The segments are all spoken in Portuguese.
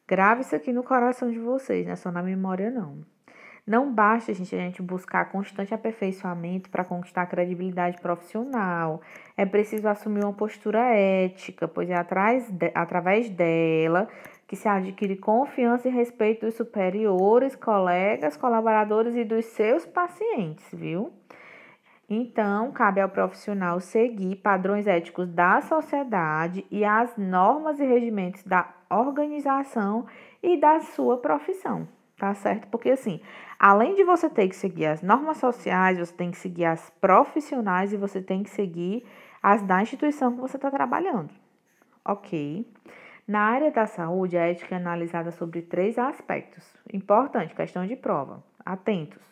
Grave isso aqui no coração de vocês, não é só na memória, não. Não basta, gente, a gente buscar constante aperfeiçoamento para conquistar credibilidade profissional. É preciso assumir uma postura ética, pois é através dela que se adquire confiança e respeito dos superiores, colegas, colaboradores e dos seus pacientes, viu? Então, cabe ao profissional seguir padrões éticos da sociedade e as normas e regimentos da organização e da sua profissão, tá certo? Porque assim, além de você ter que seguir as normas sociais, você tem que seguir as profissionais e você tem que seguir as da instituição que você está trabalhando, ok? Na área da saúde, a ética é analisada sobre 3 aspectos. Importante, questão de prova. Atentos.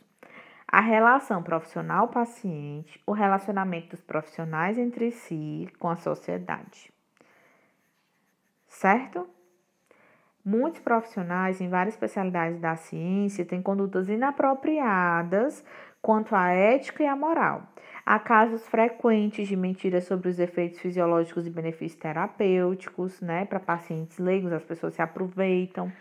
A relação profissional-paciente, o relacionamento dos profissionais entre si com a sociedade. Certo? Muitos profissionais em várias especialidades da ciência têm condutas inapropriadas quanto à ética e à moral. Há casos frequentes de mentiras sobre os efeitos fisiológicos e benefícios terapêuticos, né? Para pacientes leigos, as pessoas se aproveitam,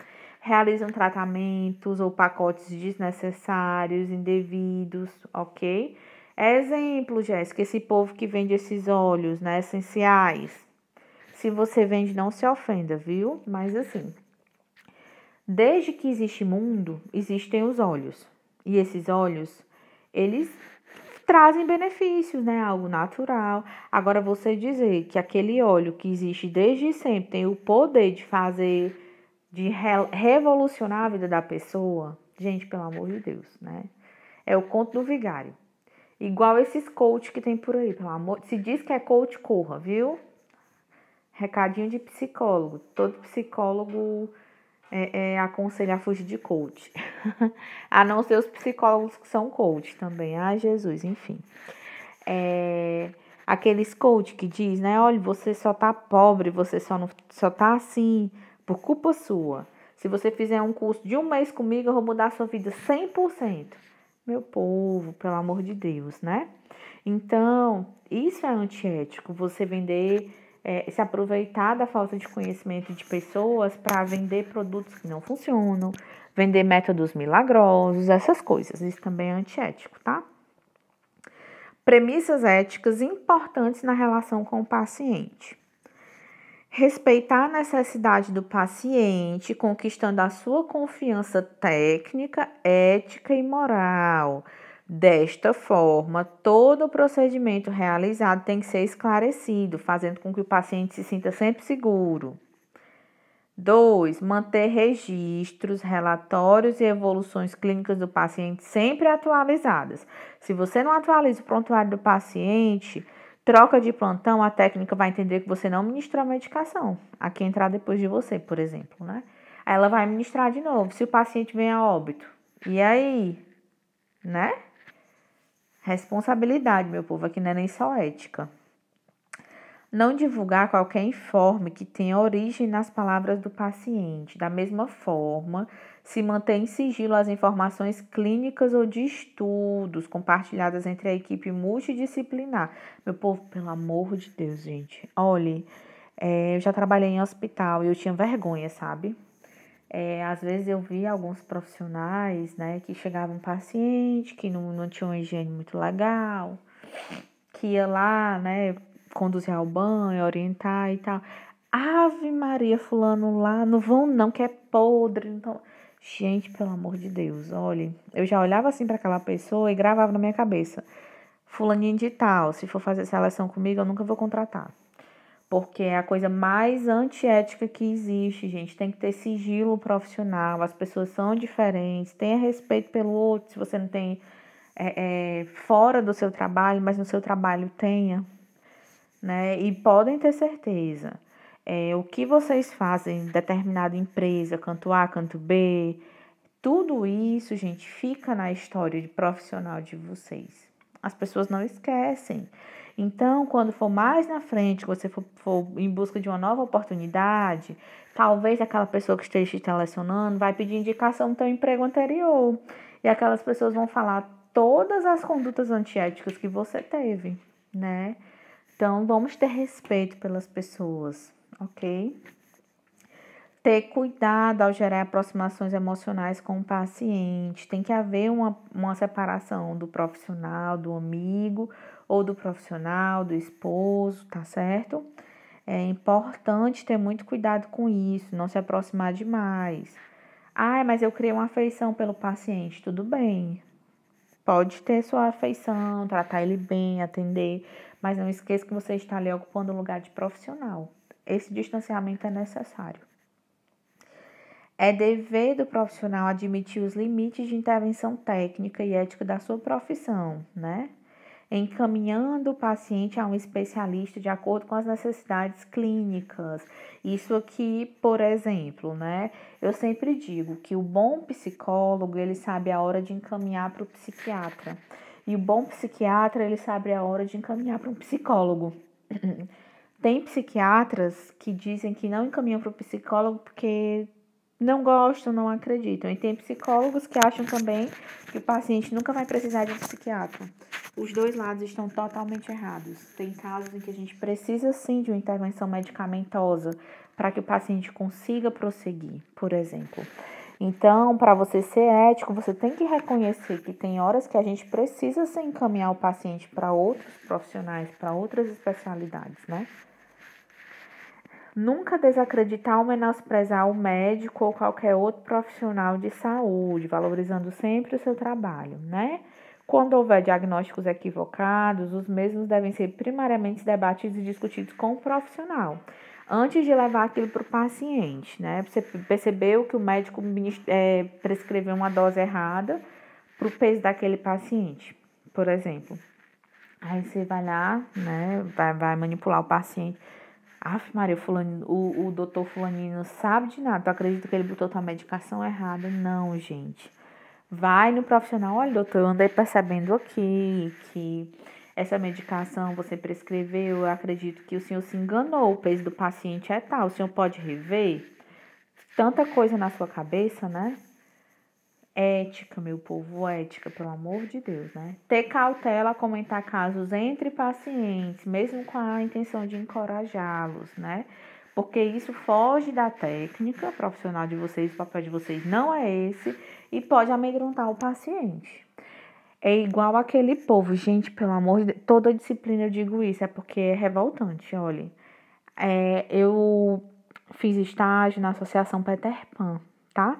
realizam tratamentos ou pacotes desnecessários, indevidos, ok? Exemplo, Jéssica, esse povo que vende esses óleos, né, essenciais. Se você vende, não se ofenda, viu? Mas assim, desde que existe mundo, existem os óleos. E esses óleos, eles trazem benefícios, né? Algo natural. Agora, você dizer que aquele óleo que existe desde sempre tem o poder de fazer, de revolucionar a vida da pessoa, gente, pelo amor de Deus, né? É o conto do vigário. Igual esses coach que tem por aí, pelo amor. Se diz que é coach, corra, viu? Recadinho de psicólogo. Todo psicólogo aconselha a fugir de coach. A não ser os psicólogos que são coach também. Ai, Jesus, enfim. Aqueles coach que diz, né? Olha, você só tá pobre, você só tá assim por culpa sua. Se você fizer um curso de 1 mês comigo, eu vou mudar a sua vida 100%. Meu povo, pelo amor de Deus, né? Então, isso é antiético. Você vender, se aproveitar da falta de conhecimento de pessoas para vender produtos que não funcionam, vender métodos milagrosos, essas coisas. Isso também é antiético, tá? Premissas éticas importantes na relação com o paciente. Respeitar a necessidade do paciente, conquistando a sua confiança técnica, ética e moral. Desta forma, todo o procedimento realizado tem que ser esclarecido, fazendo com que o paciente se sinta sempre seguro. 2. Manter registros, relatórios e evoluções clínicas do paciente sempre atualizadas. Se você não atualiza o prontuário do paciente, troca de plantão, a técnica vai entender que você não ministrou a medicação. A que entrar depois de você, por exemplo, né? Aí ela vai ministrar de novo. Se o paciente vem a óbito, e aí? Né? Responsabilidade, meu povo, aqui não é nem só ética. Não divulgar qualquer informe que tenha origem nas palavras do paciente. Da mesma forma, se mantém em sigilo as informações clínicas ou de estudos compartilhadas entre a equipe multidisciplinar. Meu povo, pelo amor de Deus, gente. Olha, eu já trabalhei em hospital e eu tinha vergonha, sabe? Às vezes eu via alguns profissionais, né, que chegava um paciente que não tinha uma higiene muito legal, que ia lá, né, conduzir ao banho, orientar e tal. Ave Maria, fulano lá, não vão não, que é podre. Então, gente, pelo amor de Deus, olha, eu já olhava assim para aquela pessoa e gravava na minha cabeça. Fulaninho de tal, se for fazer seleção comigo, eu nunca vou contratar. Porque é a coisa mais antiética que existe, gente. Tem que ter sigilo profissional, as pessoas são diferentes, tenha respeito pelo outro, se você não tem fora do seu trabalho, mas no seu trabalho tenha, né? E podem ter certeza, o que vocês fazem em determinada empresa, canto A, canto B, tudo isso, gente, fica na história de profissional de vocês. As pessoas não esquecem. Então, quando for mais na frente, você for em busca de uma nova oportunidade, talvez aquela pessoa que esteja te selecionando vai pedir indicação do teu emprego anterior. E aquelas pessoas vão falar todas as condutas antiéticas que você teve, né? Então, vamos ter respeito pelas pessoas, ok? ter cuidado ao gerar aproximações emocionais com o paciente. Tem que haver uma separação do profissional, do amigo, ou do profissional, do esposo, tá certo? É importante ter muito cuidado com isso, não se aproximar demais. Ah, mas eu criei uma afeição pelo paciente, tudo bem. Pode ter sua afeição, tratar ele bem, atender, mas não esqueça que você está ali ocupando o lugar de profissional. Esse distanciamento é necessário. É dever do profissional admitir os limites de intervenção técnica e ética da sua profissão, né? Encaminhando o paciente a um especialista de acordo com as necessidades clínicas. Isso aqui, por exemplo, né? Eu sempre digo que o bom psicólogo, ele sabe a hora de encaminhar para o psiquiatra. E o bom psiquiatra, ele sabe a hora de encaminhar para um psicólogo. Tem psiquiatras que dizem que não encaminham para o psicólogo porque não gostam, não acreditam. E tem psicólogos que acham também que o paciente nunca vai precisar de um psiquiatra. Os dois lados estão totalmente errados. Tem casos em que a gente precisa sim de uma intervenção medicamentosa para que o paciente consiga prosseguir, por exemplo. Então, para você ser ético, você tem que reconhecer que tem horas que a gente precisa sim encaminhar o paciente para outros profissionais, para outras especialidades, né? Nunca desacreditar ou menosprezar o médico ou qualquer outro profissional de saúde, valorizando sempre o seu trabalho, né? Quando houver diagnósticos equivocados, os mesmos devem ser primariamente debatidos e discutidos com o profissional, antes de levar aquilo para o paciente, né? Você percebeu que o médico prescreveu uma dose errada para o peso daquele paciente, por exemplo. Aí você vai lá, né? Vai manipular o paciente. Aff, Maria, o doutor fulaninho não sabe de nada. Tu acredita que ele botou tua medicação errada? Não, gente. Vai no profissional. Olha, doutor, eu andei percebendo aqui que essa medicação você prescreveu. Eu acredito que o senhor se enganou. O peso do paciente é tal. O senhor pode rever? Tanta coisa na sua cabeça, né? Ética, meu povo, ética, pelo amor de Deus, né? Ter cautela a comentar casos entre pacientes, mesmo com a intenção de encorajá-los, né? Porque isso foge da técnica profissional de vocês, o papel de vocês não é esse e pode amedrontar o paciente. É igual aquele povo, gente, pelo amor de Deus, toda disciplina eu digo isso, é porque é revoltante, olha. Eu fiz estágio na Associação Peter Pan, tá?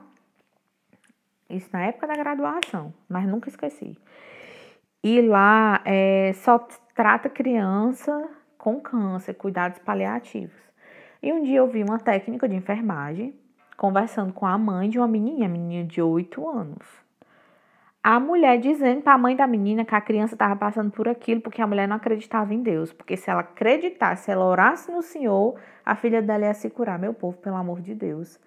Isso na época da graduação, mas nunca esqueci. E lá só trata criança com câncer, cuidados paliativos. E um dia eu vi uma técnica de enfermagem conversando com a mãe de uma menina de 8 anos. A mulher dizendo para a mãe da menina que a criança estava passando por aquilo porque a mulher não acreditava em Deus. Porque se ela acreditasse, se ela orasse no Senhor, a filha dela ia se curar. Meu povo, pelo amor de Deus.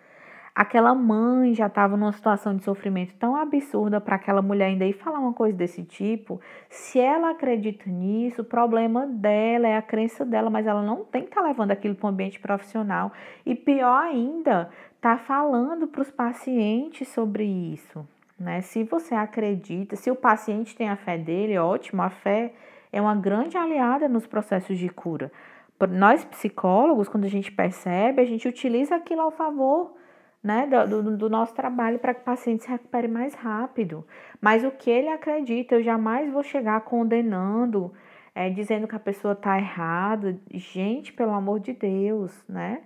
Aquela mãe já estava numa situação de sofrimento tão absurda para aquela mulher ainda ir falar uma coisa desse tipo. Se ela acredita nisso, o problema dela é a crença dela, mas ela não tem que estar levando aquilo para o ambiente profissional. E pior ainda, tá falando para os pacientes sobre isso, né? Se você acredita, se o paciente tem a fé dele, ótimo, a fé é uma grande aliada nos processos de cura. Nós psicólogos, quando a gente percebe, a gente utiliza aquilo ao favor, né, do nosso trabalho para que o paciente se recupere mais rápido. Mas o que ele acredita, eu jamais vou chegar condenando, dizendo que a pessoa está errada. Gente, pelo amor de Deus, né?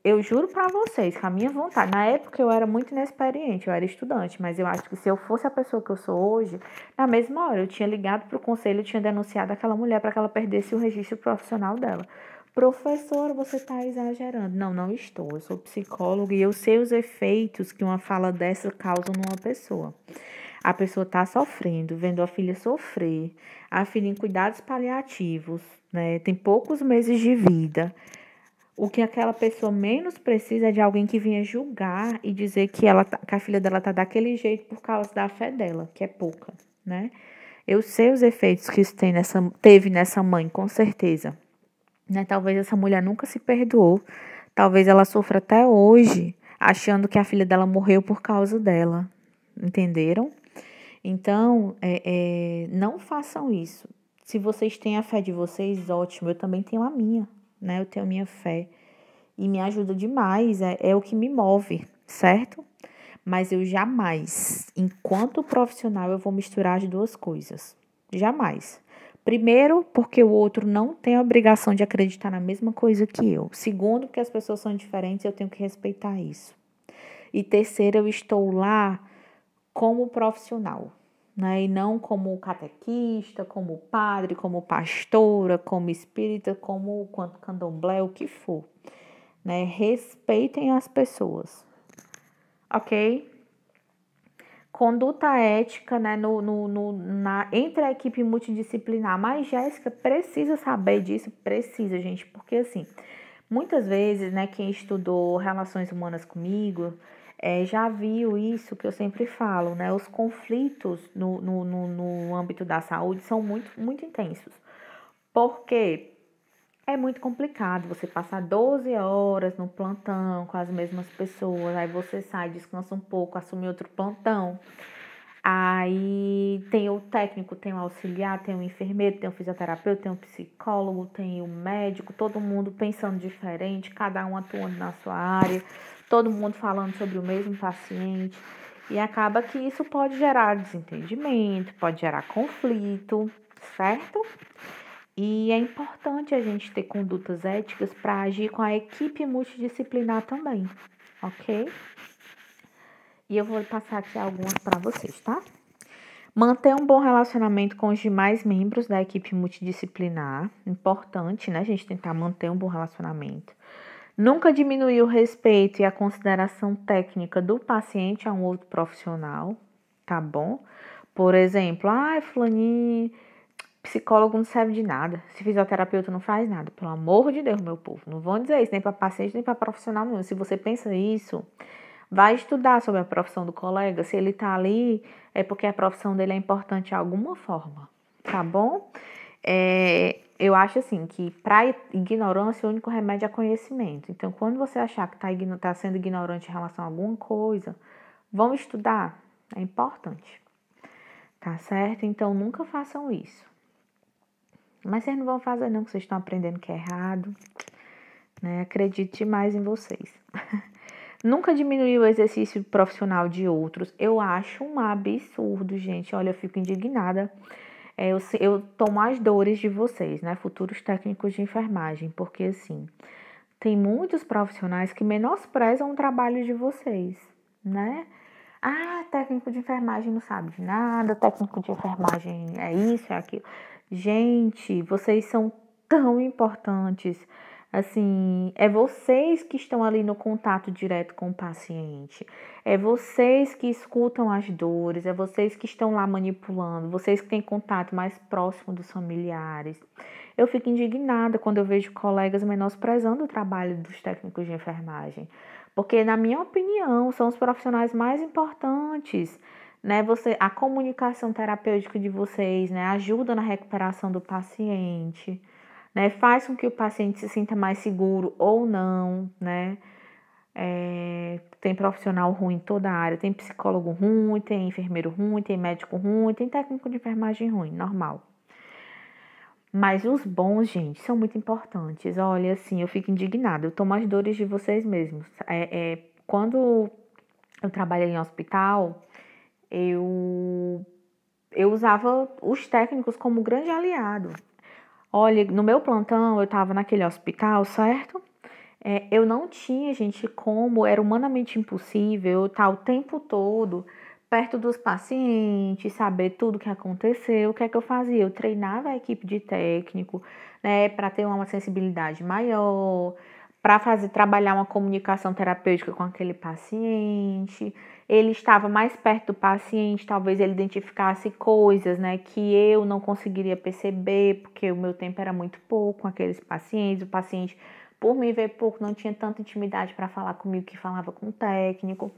Eu juro para vocês que a minha vontade, na época eu era muito inexperiente, eu era estudante, mas eu acho que se eu fosse a pessoa que eu sou hoje, na mesma hora eu tinha ligado para o conselho, eu tinha denunciado aquela mulher para que ela perdesse o registro profissional dela. Professora, você está exagerando. Não, não estou. Eu sou psicóloga e eu sei os efeitos que uma fala dessa causa numa pessoa. A pessoa está sofrendo, vendo a filha sofrer, a filha em cuidados paliativos, né? Tem poucos meses de vida. O que aquela pessoa menos precisa é de alguém que venha julgar e dizer que que a filha dela tá daquele jeito por causa da fé dela, que é pouca, né? Eu sei os efeitos que isso teve nessa mãe, com certeza. Né? Talvez essa mulher nunca se perdoou. Talvez ela sofra até hoje, achando que a filha dela morreu por causa dela. Entenderam? Então, não façam isso. Se vocês têm a fé de vocês, ótimo. Eu também tenho a minha, né? Eu tenho a minha fé. e me ajuda demais, é o que me move, certo? Mas eu jamais, enquanto profissional, eu vou misturar as duas coisas. Jamais. Primeiro, porque o outro não tem a obrigação de acreditar na mesma coisa que eu. Segundo, porque as pessoas são diferentes, eu tenho que respeitar isso. E terceiro, eu estou lá como profissional, né? E não como catequista, como padre, como pastora, como espírita, como candomblé, o que for, né? Respeitem as pessoas, ok? Conduta ética, né, entre a equipe multidisciplinar. Mas Jéssica precisa saber disso, precisa, gente, porque assim, muitas vezes, né, quem estudou relações humanas comigo já viu isso que eu sempre falo, né? Os conflitos no âmbito da saúde são muito, muito intensos. Por quê? É muito complicado você passar 12 horas no plantão com as mesmas pessoas, aí você sai, descansa um pouco, assume outro plantão. Aí tem o técnico, tem o auxiliar, tem o enfermeiro, tem o fisioterapeuta, tem o psicólogo, tem o médico, todo mundo pensando diferente, cada um atuando na sua área, todo mundo falando sobre o mesmo paciente. E acaba que isso pode gerar desentendimento, pode gerar conflito, certo? E é importante a gente ter condutas éticas para agir com a equipe multidisciplinar também, ok? E eu vou passar aqui algumas para vocês, tá? Manter um bom relacionamento com os demais membros da equipe multidisciplinar. Importante, né? A gente tentar manter um bom relacionamento. Nunca diminuir o respeito e a consideração técnica do paciente a um outro profissional, tá bom? Por exemplo, fulaninho, psicólogo não serve de nada. Se fisioterapeuta não faz nada. Pelo amor de Deus, meu povo. Não vão dizer isso nem para paciente, nem para profissional nenhum. Se você pensa isso, vai estudar sobre a profissão do colega. Se ele está ali, é porque a profissão dele é importante de alguma forma, tá bom? Eu acho assim que para ignorância o único remédio é conhecimento. Então, quando você achar que tá sendo ignorante em relação a alguma coisa, vão estudar. É importante, tá certo? Então, nunca façam isso. Mas vocês não vão fazer não, que vocês estão aprendendo que é errado, né? Acredite mais em vocês. Nunca diminuir o exercício profissional de outros. Eu acho um absurdo, gente. Olha, eu fico indignada. Eu tomo as dores de vocês, né? Futuros técnicos de enfermagem. Porque, assim, tem muitos profissionais que menosprezam o trabalho de vocês, né? Técnico de enfermagem não sabe de nada. Técnico de enfermagem é isso, é aquilo. Gente, vocês são tão importantes. Assim, é vocês que estão ali no contato direto com o paciente. É vocês que escutam as dores, é vocês que estão lá manipulando, vocês que têm contato mais próximo dos familiares. Eu fico indignada quando eu vejo colegas menosprezando o trabalho dos técnicos de enfermagem, porque, na minha opinião, são os profissionais mais importantes, né? A comunicação terapêutica de vocês, né, ajuda na recuperação do paciente, né? Faz com que o paciente se sinta mais seguro ou não, né? Tem profissional ruim em toda a área, tem psicólogo ruim, tem enfermeiro ruim, tem médico ruim, tem técnico de enfermagem ruim, normal. Mas os bons, gente, são muito importantes. Olha, assim, eu fico indignada. Eu tomo as dores de vocês mesmos. Quando eu trabalhei em hospital, eu usava os técnicos como grande aliado. Olha, no meu plantão, eu estava naquele hospital, certo? Eu não tinha, gente, como, era humanamente impossível eu estar o tempo todo perto dos pacientes, saber tudo o que aconteceu. O que é que eu fazia? Eu treinava a equipe de técnico, né, para ter uma sensibilidade maior, para trabalhar uma comunicação terapêutica com aquele paciente. Ele estava mais perto do paciente, talvez ele identificasse coisas, né, que eu não conseguiria perceber, porque o meu tempo era muito pouco com aqueles pacientes. O paciente, por me ver pouco, não tinha tanta intimidade para falar comigo que falava com o técnico.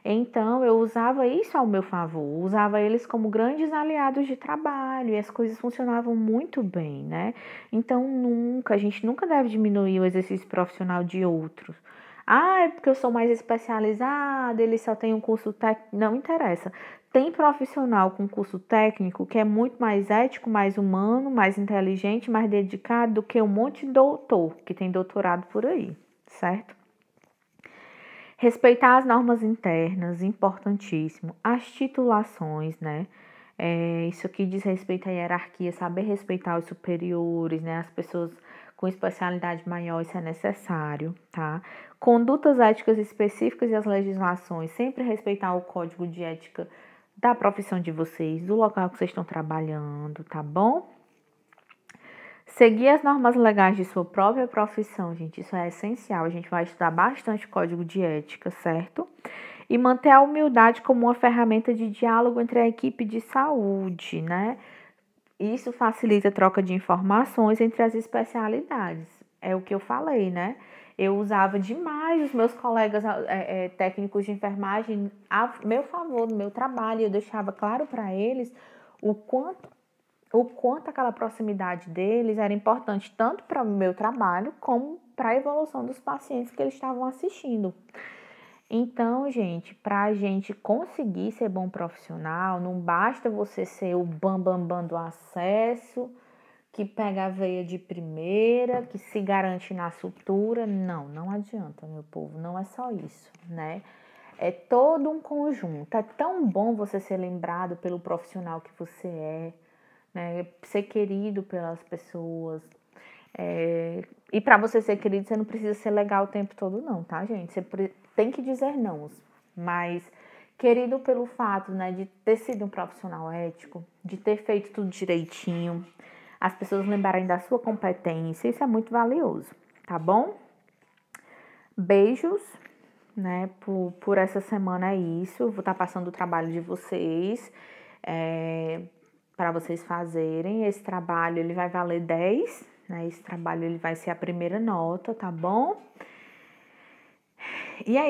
Então, eu usava isso ao meu favor, usava eles como grandes aliados de trabalho e as coisas funcionavam muito bem, né? Então, a gente nunca deve diminuir o exercício profissional de outros. É porque eu sou mais especializada, ele só tem um curso técnico. Não interessa. Tem profissional com curso técnico que é muito mais ético, mais humano, mais inteligente, mais dedicado do que um monte de doutor que tem doutorado por aí, certo? Respeitar as normas internas, importantíssimo. As titulações, né? Isso aqui diz respeito à hierarquia, saber respeitar os superiores, né? As pessoas com especialidade maior, isso é necessário, tá? Condutas éticas específicas e as legislações, sempre respeitar o código de ética da profissão de vocês, do local que vocês estão trabalhando, tá bom? Seguir as normas legais de sua própria profissão, gente, isso é essencial. A gente vai estudar bastante código de ética, certo? E manter a humildade como uma ferramenta de diálogo entre a equipe de saúde, né? Isso facilita a troca de informações entre as especialidades. É o que eu falei, né? Eu usava demais os meus colegas técnicos de enfermagem a meu favor, no meu trabalho. Eu deixava claro para eles o quanto aquela proximidade deles era importante, tanto para o meu trabalho, como para a evolução dos pacientes que eles estavam assistindo. Então, gente, para a gente conseguir ser bom profissional, não basta você ser o bam do acesso, que pega a veia de primeira, que se garante na sutura. Não adianta, meu povo, não é só isso, né? É todo um conjunto. É tão bom você ser lembrado pelo profissional que você é, né? Ser querido pelas pessoas. E para você ser querido, você não precisa ser legal o tempo todo, não, tá, gente? Você tem que dizer não, mas querido pelo fato, né, de ter sido um profissional ético, de ter feito tudo direitinho, as pessoas lembrarem da sua competência, isso é muito valioso, tá bom? Beijos, né, por essa semana é isso. Vou estar passando o trabalho de vocês para vocês fazerem. Esse trabalho, ele vai valer 10, né? Esse trabalho, ele vai ser a primeira nota, tá bom? E aí?